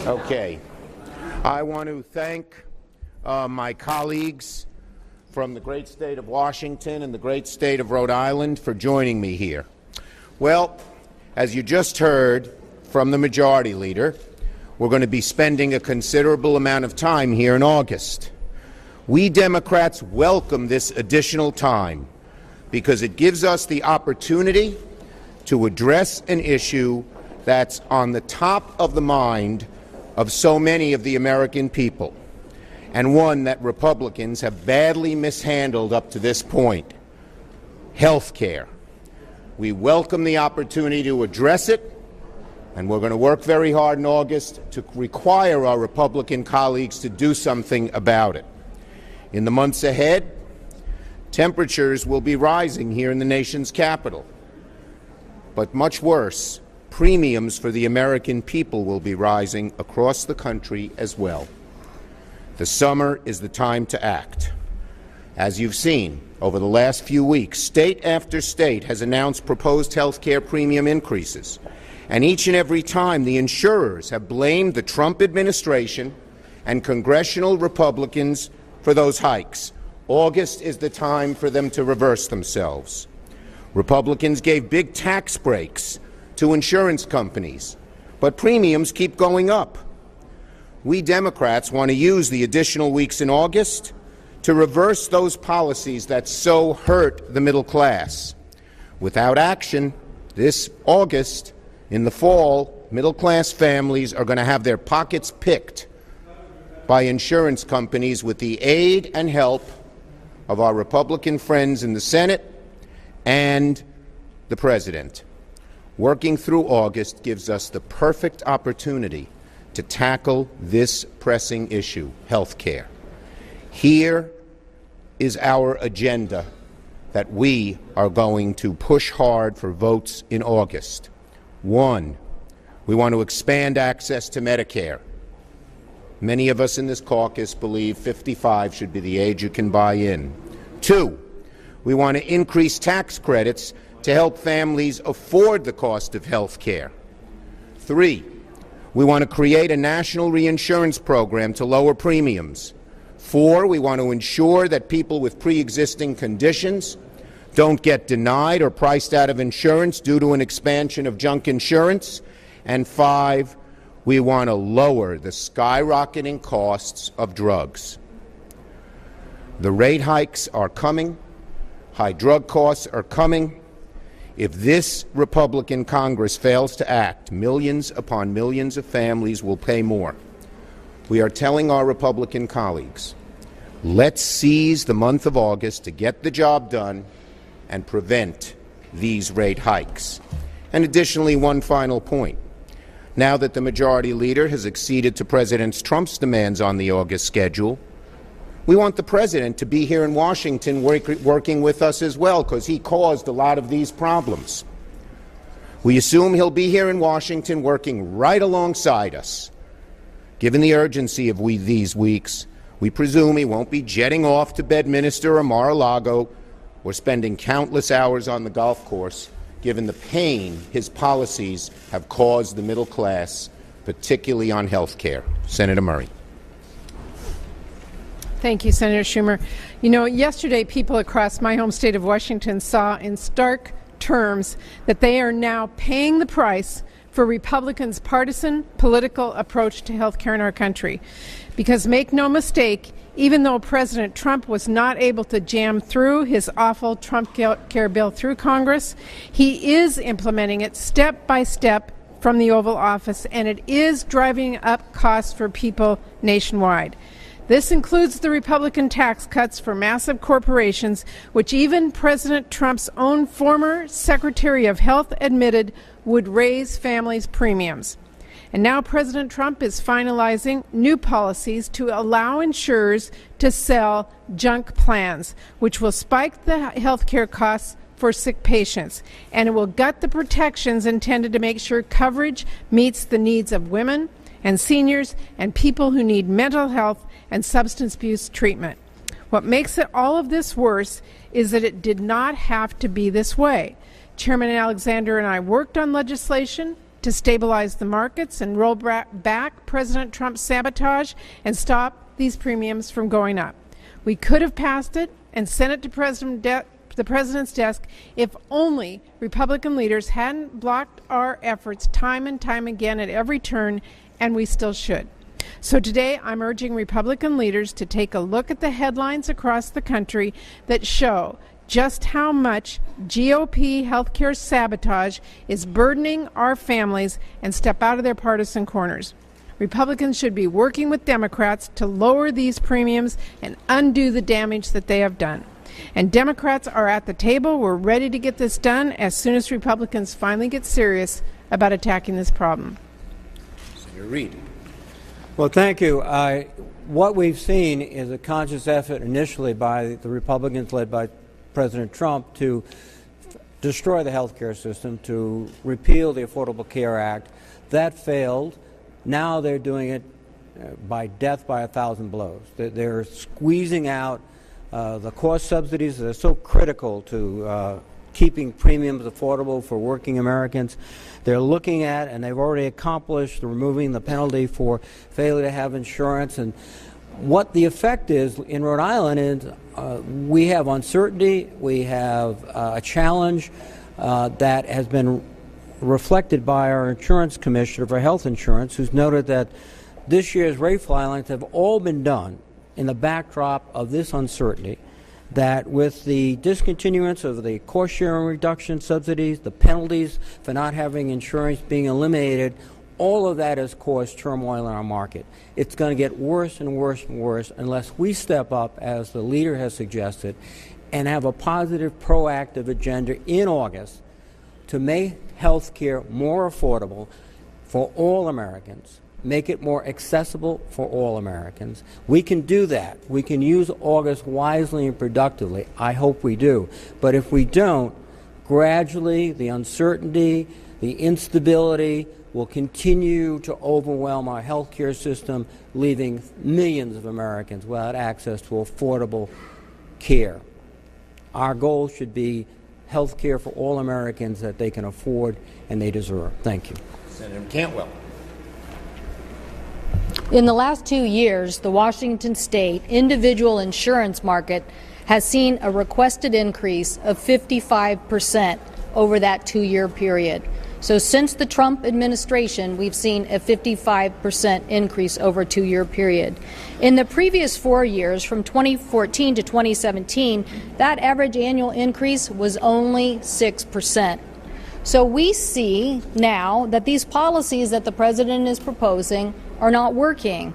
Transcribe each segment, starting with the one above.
Okay. I want to thank my colleagues from the great state of Washington and the great state of Rhode Island for joining me here. Well, as you just heard from the Majority Leader, we're going to be spending a considerable amount of time here in August. We Democrats welcome this additional time because it gives us the opportunity to address an issue that's on the top of the mind of so many of the American people, and one that Republicans have badly mishandled up to this point: health care. We welcome the opportunity to address it, and we're going to work very hard in August to require our Republican colleagues to do something about it. In the months ahead, temperatures will be rising here in the nation's capital. But much worse, premiums for the American people will be rising across the country as well. The summer is the time to act. As you've seen, over the last few weeks, state after state has announced proposed health care premium increases. And each and every time, the insurers have blamed the Trump administration and congressional Republicans for those hikes. August is the time for them to reverse themselves. Republicans gave big tax breaks to insurance companies, but premiums keep going up. We Democrats want to use the additional weeks in August to reverse those policies that so hurt the middle class. Without action, this August, in the fall, middle-class families are going to have their pockets picked by insurance companies with the aid and help of our Republican friends in the Senate and the President. Working through August gives us the perfect opportunity to tackle this pressing issue, health care. Here is our agenda that we are going to push hard for votes in August. 1, we want to expand access to Medicare. Many of us in this caucus believe 55 should be the age you can buy in. 2, we want to increase tax credits to help families afford the cost of health care. 3, we want to create a national reinsurance program to lower premiums. 4, we want to ensure that people with pre-existing conditions don't get denied or priced out of insurance due to an expansion of junk insurance. And 5, we want to lower the skyrocketing costs of drugs. The rate hikes are coming. High drug costs are coming. If this Republican Congress fails to act, millions upon millions of families will pay more. We are telling our Republican colleagues, let's seize the month of August to get the job done and prevent these rate hikes. And additionally, one final point. Now that the Majority Leader has acceded to President Trump's demands on the August schedule, we want the President to be here in Washington working with us as well, because he caused a lot of these problems. We assume he'll be here in Washington working right alongside us. Given the urgency of these weeks, we presume he won't be jetting off to Bedminster or Mar-a-Lago or spending countless hours on the golf course, given the pain his policies have caused the middle class, particularly on health care. Senator Murray. Thank you, Senator Schumer. You know, yesterday people across my home state of Washington saw in stark terms that they are now paying the price for Republicans' partisan political approach to health care in our country. Because make no mistake, even though President Trump was not able to jam through his awful Trump care bill through Congress, he is implementing it step by step from the Oval Office, and it is driving up costs for people nationwide. This includes the Republican tax cuts for massive corporations, which even President Trump's own former Secretary of Health admitted would raise families' premiums. And now President Trump is finalizing new policies to allow insurers to sell junk plans, which will spike the health care costs for sick patients, and it will gut the protections intended to make sure coverage meets the needs of women and seniors and people who need mental health and substance abuse treatment. What makes all of this worse is that it did not have to be this way. Chairman Alexander and I worked on legislation to stabilize the markets and roll back President Trump's sabotage and stop these premiums from going up. We could have passed it and sent it to the President's desk if only Republican leaders hadn't blocked our efforts time and time again at every turn, and we still should. So today I'm urging Republican leaders to take a look at the headlines across the country that show just how much GOP healthcare sabotage is burdening our families and step out of their partisan corners. Republicans should be working with Democrats to lower these premiums and undo the damage that they have done. And Democrats are at the table. We're ready to get this done as soon as Republicans finally get serious about attacking this problem. Senator Reid. Well, thank you. What we've seen is a conscious effort initially by the Republicans led by President Trump to destroy the health care system, to repeal the Affordable Care Act. That failed. Now they're doing it by death by 1,000 blows. They're squeezing out the cost subsidies that are so critical to keeping premiums affordable for working Americans. They're looking at, and they've already accomplished, removing the penalty for failure to have insurance. And what the effect is in Rhode Island is we have uncertainty, we have a challenge that has been reflected by our insurance commissioner for health insurance, who's noted that this year's rate filings have all been done in the backdrop of this uncertainty, that with the discontinuance of the cost-sharing reduction subsidies, the penalties for not having insurance being eliminated, all of that has caused turmoil in our market. It's going to get worse and worse and worse unless we step up, as the leader has suggested, and have a positive, proactive agenda in August to make health care more affordable for all Americans, make it more accessible for all Americans. We can do that. We can use August wisely and productively. I hope we do. But if we don't, gradually the uncertainty, the instability will continue to overwhelm our health care system, leaving millions of Americans without access to affordable care. Our goal should be health care for all Americans that they can afford and they deserve. Thank you. Senator Cantwell. In the last 2 years, the Washington state individual insurance market has seen a requested increase of 55% over that 2-year period. So since the Trump administration, we've seen a 55% increase over a 2-year period. In the previous 4 years, from 2014 to 2017, that average annual increase was only 6%. So we see now that these policies that the president is proposing are not working.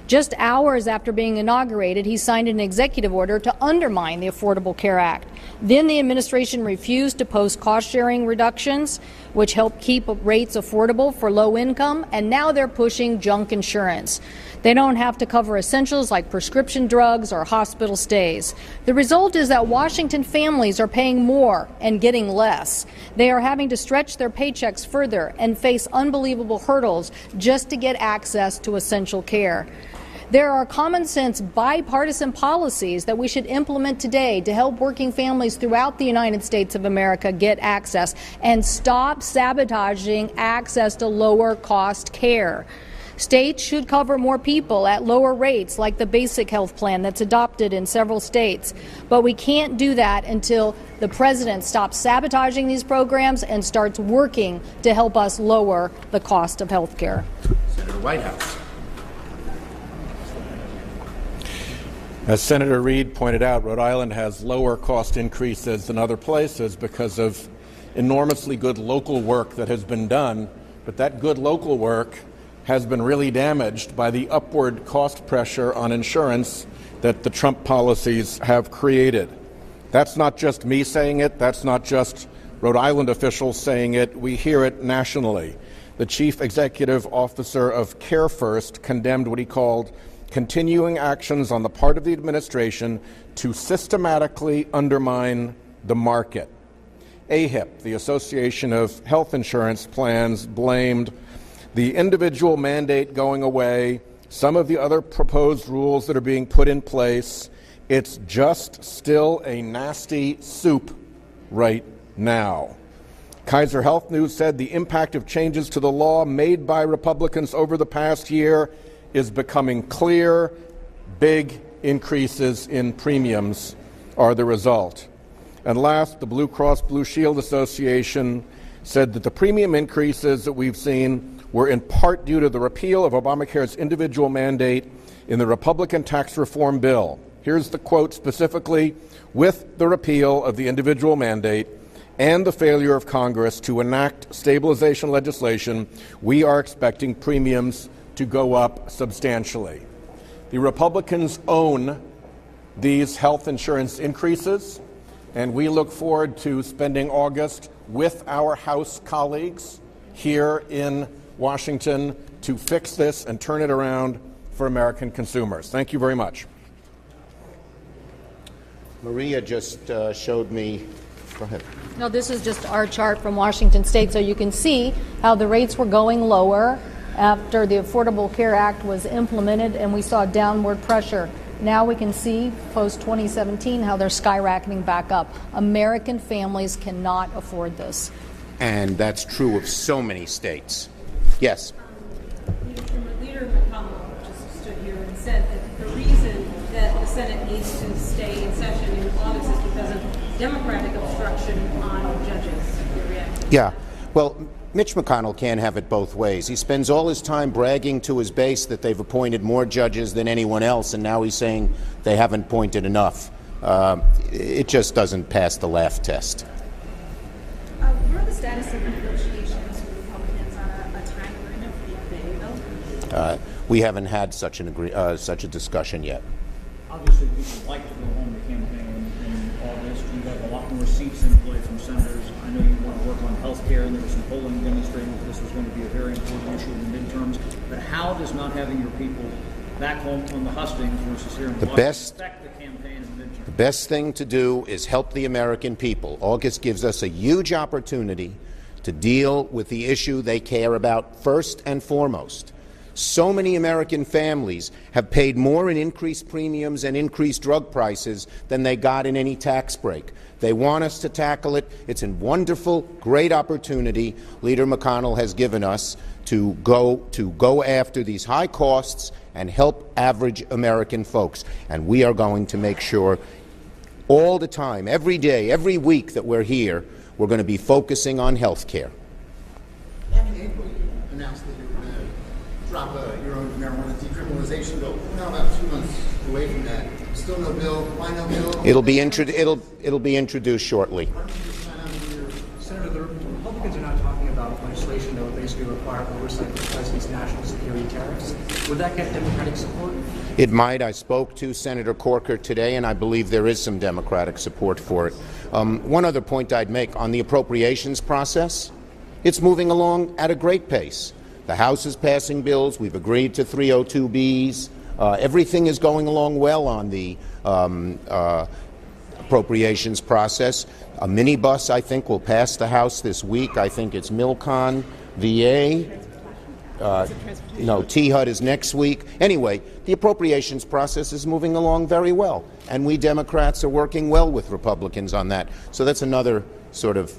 Just hours after being inaugurated, he signed an executive order to undermine the Affordable Care Act. Then the administration refused to post cost-sharing reductions, which help keep rates affordable for low income, and now they're pushing junk insurance. They don't have to cover essentials like prescription drugs or hospital stays. The result is that Washington families are paying more and getting less. They are having to stretch their paychecks further and face unbelievable hurdles just to get access to essential care. There are common sense bipartisan policies that we should implement today to help working families throughout the United States of America get access and stop sabotaging access to lower cost care. States should cover more people at lower rates, like the basic health plan that's adopted in several states. But we can't do that until the president stops sabotaging these programs and starts working to help us lower the cost of health care. Senator Whitehouse. As Senator Reid pointed out, Rhode Island has lower cost increases than other places because of enormously good local work that has been done, but that good local work has been really damaged by the upward cost pressure on insurance that the Trump policies have created. That's not just me saying it, that's not just Rhode Island officials saying it, we hear it nationally. The chief executive officer of Care First condemned what he called continuing actions on the part of the administration to systematically undermine the market. AHIP, the Association of Health Insurance Plans, blamed the individual mandate going away, some of the other proposed rules that are being put in place. It's just still a nasty soup right now. Kaiser Health News said the impact of changes to the law made by Republicans over the past year is becoming clear. Big increases in premiums are the result. And last, the Blue Cross Blue Shield Association said that the premium increases that we've seen were in part due to the repeal of Obamacare's individual mandate in the Republican tax reform bill. Here's the quote specifically: with the repeal of the individual mandate and the failure of Congress to enact stabilization legislation, we are expecting premiums to go up substantially. The Republicans own these health insurance increases, and we look forward to spending August with our House colleagues here in Washington to fix this and turn it around for American consumers. Thank you very much. Maria just showed me. Go ahead. No, this is just our chart from Washington State, so you can see how the rates were going lower after the Affordable Care Act was implemented, and we saw downward pressure. Now we can see, post-2017, how they're skyrocketing back up. American families cannot afford this. And that's true of so many states. Yes. Leader McConnell just stood here and said that the reason that the Senate needs to stay in session in August is because of Democratic obstruction on judges. Your reaction? Yeah. Well, Mitch McConnell can't have it both ways. He spends all his time bragging to his base that they've appointed more judges than anyone else, and now he's saying they haven't appointed enough. It just doesn't pass the laugh test. What are the status of negotiations with Republicans on a time agreement for the FAA bill? We haven't had such a discussion yet. Obviously, people like to go home to campaign in August. You have a lot more seats in play from senators. I know you want to work on health care, and there was some polling demonstrating that this was going to be a very important issue in the midterms. But how does not having your people back home on the hustings versus here in Washington affect the campaign in the midterms? The best thing to do is help the American people. August gives us a huge opportunity to deal with the issue they care about first and foremost. So many American families have paid more in increased premiums and increased drug prices than they got in any tax break. They want us to tackle it. It's a wonderful, great opportunity Leader McConnell has given us to go after these high costs and help average American folks. And we are going to make sure all the time, every day, every week that we're here, we're going to be focusing on health care. In April, you announced that you were going to drop your own marijuana decriminalization bill. We're now about 2 months away from that. Still no bill. Why no bill? It'll be introduced shortly. Senator, the Republicans are not talking about legislation that would basically require oversight of the president's national security tariffs. Would that get Democratic support? It might. I spoke to Senator Corker today, and I believe there is some Democratic support for it. One other point I'd make on the appropriations process, it's moving along at a great pace. The House is passing bills. We've agreed to 302Bs. Everything is going along well on the appropriations process. A minibus, I think, will pass the House this week. I think it's Milcon, VA. T-HUD is next week. Anyway, the appropriations process is moving along very well, and we Democrats are working well with Republicans on that. So that's another sort of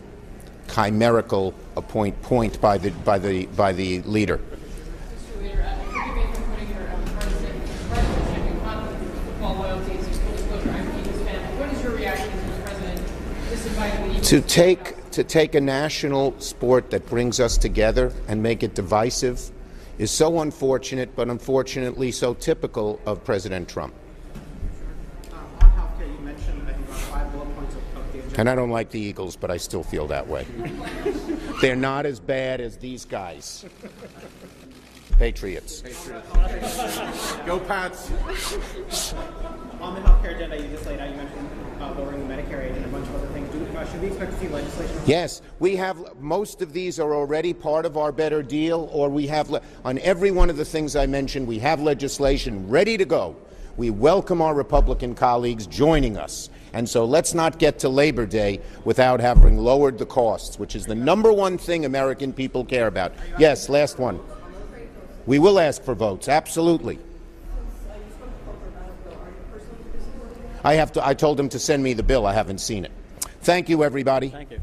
chimerical point by the leader. Mr. Leader, forgive me for putting your partisan in conflict with football loyalties and full disclosure. I'm an Eagles fan. What is your reaction to the president disinviting the Eagles? To take a national sport that brings us together and make it divisive is so unfortunate, but unfortunately so typical of President Trump. On health care, you mentioned, I think, about 5 bullet points of the agenda. And I don't like the Eagles, but I still feel that way. They're not as bad as these guys. Patriots. Go Pats! On the health care agenda you just laid out, you mentioned lowering the Medicare age and a bunch of other things. Should we expect to see legislation? Yes, we have. Most of these are already part of our better deal, or we have, on every one of the things I mentioned, we have legislation ready to go. We welcome our Republican colleagues joining us. And so let's not get to Labor Day without having lowered the costs, which is the number one thing American people care about. Yes, last one. We will ask for votes, absolutely. I told him to send me the bill. I haven't seen it. Thank you, everybody. Thank you.